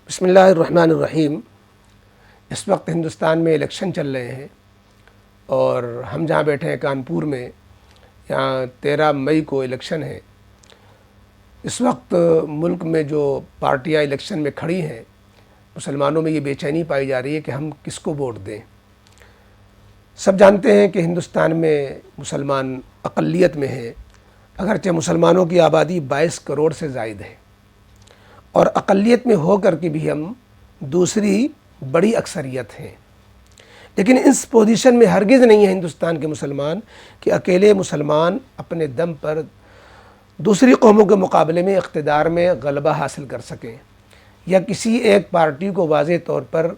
بسم اللہ الرحمن الرحیم۔ اس وقت ہندوستان میں الیکشن چل رہے ہیں اور ہم جہاں بیٹھے ہیں کانپور میں، یہاں 13 مئی کو الیکشن ہے۔ اس وقت ملک میں جو پارٹیاں الیکشن میں کھڑی ہیں، مسلمانوں میں یہ بے چینی پائی جا رہی ہے کہ ہم کس کو ووٹ دیں۔ سب جانتے ہیں کہ ہندوستان میں مسلمان اقلیت میں ہیں، اگرچہ مسلمانوں کی آبادی 22 کروڑ سے زائد ہے، اور اقلیت میں ہو کر کے بھی ہم دوسری بڑی اکثریت ہیں، لیکن اس پوزیشن میں ہرگز نہیں ہے ہندوستان کے مسلمان کہ اکیلے مسلمان اپنے دم پر دوسری قوموں کے مقابلے میں اقتدار میں غلبہ حاصل کر سکیں یا کسی ایک پارٹی کو واضح طور پر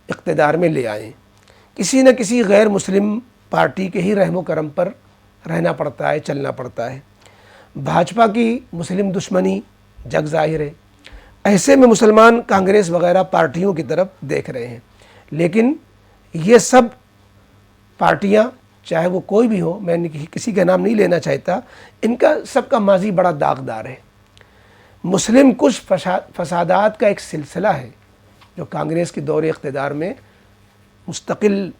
اقتدار میں لے آئیں۔ کسی نہ کسی غیر مسلم پارٹی کے ہی رحم و کرم پر رہنا پڑتا ہے، چلنا پڑتا ہے۔ بھاجپا کی مسلم دشمنی جگ ظاہر ہے، ایسے میں مسلمان کانگریس وغیرہ پارٹیوں کی طرف دیکھ رہے ہیں، لیکن یہ سب پارٹیاں چاہے وہ کوئی بھی ہو، میں کسی کا نام نہیں لینا چاہتا، ان کا سب کا ماضی بڑا داغدار ہے۔ مسلم کش فسادات کا ایک سلسلہ ہے جو کانگریس کے دور اقتدار میں مستقل،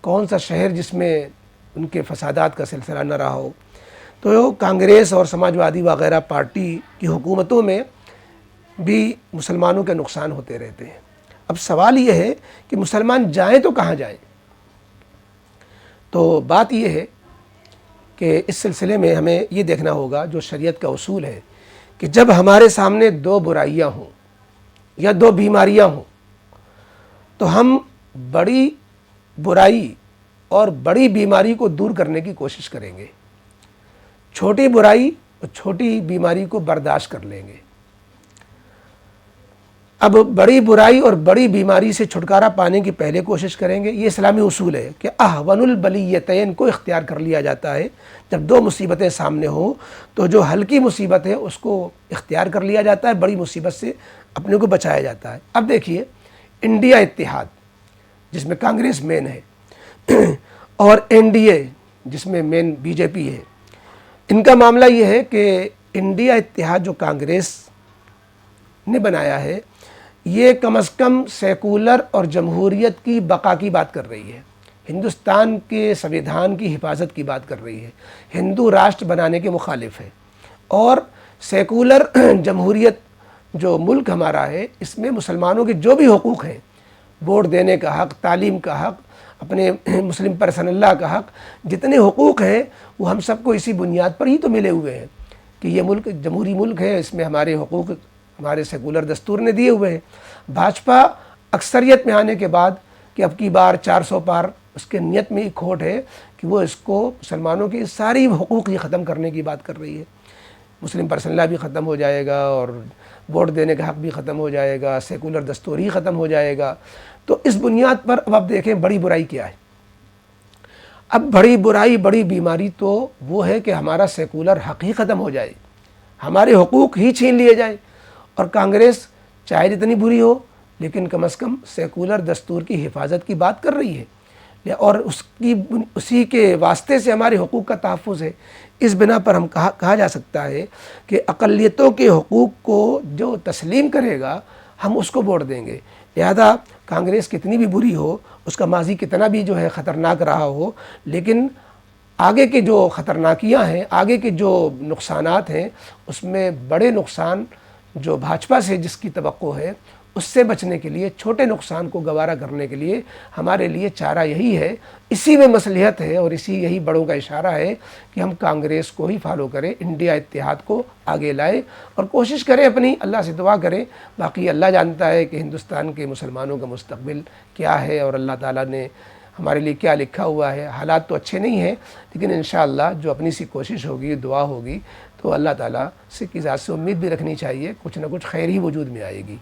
کون سا شہر جس میں ان کے فسادات کا سلسلہ نہ رہا ہو۔ تو کانگریس اور سماجوادی وغیرہ پارٹی کی حکومتوں میں بھی مسلمانوں کے نقصان ہوتے رہتے ہیں۔ اب سوال یہ ہے کہ مسلمان جائیں تو کہاں جائیں؟ تو بات یہ ہے کہ اس سلسلے میں ہمیں یہ دیکھنا ہوگا، جو شریعت کا اصول ہے، کہ جب ہمارے سامنے دو برائیاں ہوں یا دو بیماریاں ہوں تو ہم بڑی برائی اور بڑی بیماری کو دور کرنے کی کوشش کریں گے، چھوٹی برائی اور چھوٹی بیماری کو برداشت کر لیں گے۔ اب بڑی برائی اور بڑی بیماری سے چھٹکارا پانے کی پہلے کوشش کریں گے۔ یہ اسلامی اصول ہے کہ اہون البلیتین کو اختیار کر لیا جاتا ہے۔ جب دو مصیبتیں سامنے ہوں تو جو ہلکی مصیبت ہے اس کو اختیار کر لیا جاتا ہے، بڑی مصیبت سے اپنے کو بچایا جاتا ہے۔ اب دیکھیے، انڈیا اتحاد جس میں کانگریس مین ہے اور این ڈی اے جس میں مین بی جے پی ہے، ان کا معاملہ یہ ہے کہ انڈیا اتحاد جو کانگریس نے بنایا ہے، یہ کم از کم سیکولر اور جمہوریت کی بقا کی بات کر رہی ہے، ہندوستان کے سنویدھان کی حفاظت کی بات کر رہی ہے، ہندو راشٹر بنانے کے مخالف ہے، اور سیکولر جمہوریت جو ملک ہمارا ہے، اس میں مسلمانوں کے جو بھی حقوق ہیں، ووٹ دینے کا حق، تعلیم کا حق، اپنے مسلم پرسن اللہ کا حق، جتنے حقوق ہیں وہ ہم سب کو اسی بنیاد پر ہی تو ملے ہوئے ہیں کہ یہ ملک جمہوری ملک ہے، اس میں ہمارے حقوق ہمارے سیکولر دستور نے دیے ہوئے ہیں۔ بھاجپا اکثریت میں آنے کے بعد کہ اب کی بار 400 پار، اس کے نیت میں ہی کھوٹ ہے کہ وہ اس کو مسلمانوں کی ساری حقوق ہی ختم کرنے کی بات کر رہی ہے۔ مسلم پرسن لا بھی ختم ہو جائے گا اور ووٹ دینے کا حق بھی ختم ہو جائے گا، سیکولر دستور ہی ختم ہو جائے گا۔ تو اس بنیاد پر اب آپ دیکھیں بڑی برائی کیا ہے۔ اب بڑی برائی، بڑی بیماری تو وہ ہے کہ ہمارا سیکولر حق ہی ختم ہو جائے، ہمارے حقوق ہی چھین لیے جائیں، اور کانگریس چاہے جتنی بری ہو لیکن کم از کم سیکولر دستور کی حفاظت کی بات کر رہی ہے، اور اسی کے واسطے سے ہمارے حقوق کا تحفظ ہے۔ اس بنا پر ہم کہا جا سکتا ہے کہ اقلیتوں کے حقوق کو جو تسلیم کرے گا ہم اس کو ووٹ دیں گے۔ لہذا کانگریس کتنی بھی بری ہو، اس کا ماضی کتنا بھی جو ہے خطرناک رہا ہو، لیکن آگے کے جو خطرناکیاں ہیں، آگے کے جو نقصانات ہیں، اس میں بڑے نقصان جو بھاجپا سے جس کی توقع ہے، اس سے بچنے کے لیے، چھوٹے نقصان کو گوارا کرنے کے لیے ہمارے لیے چارہ یہی ہے، اسی میں مصلحت ہے اور یہی بڑوں کا اشارہ ہے کہ ہم کانگریس کو ہی فالو کریں، انڈیا اتحاد کو آگے لائیں اور کوشش کریں، اپنی اللہ سے دعا کریں۔ باقی اللہ جانتا ہے کہ ہندوستان کے مسلمانوں کا مستقبل کیا ہے اور اللہ تعالیٰ نے ہمارے لیے کیا لکھا ہوا ہے۔ حالات تو اچھے نہیں ہیں، لیکن انشاءاللہ جو اپنی سی کوشش ہوگی، دعا ہوگی، تو اللہ تعالیٰ سے کی ذات سے امید بھی رکھنی چاہیے، کچھ نہ کچھ خیر ہی وجود میں آئے گی۔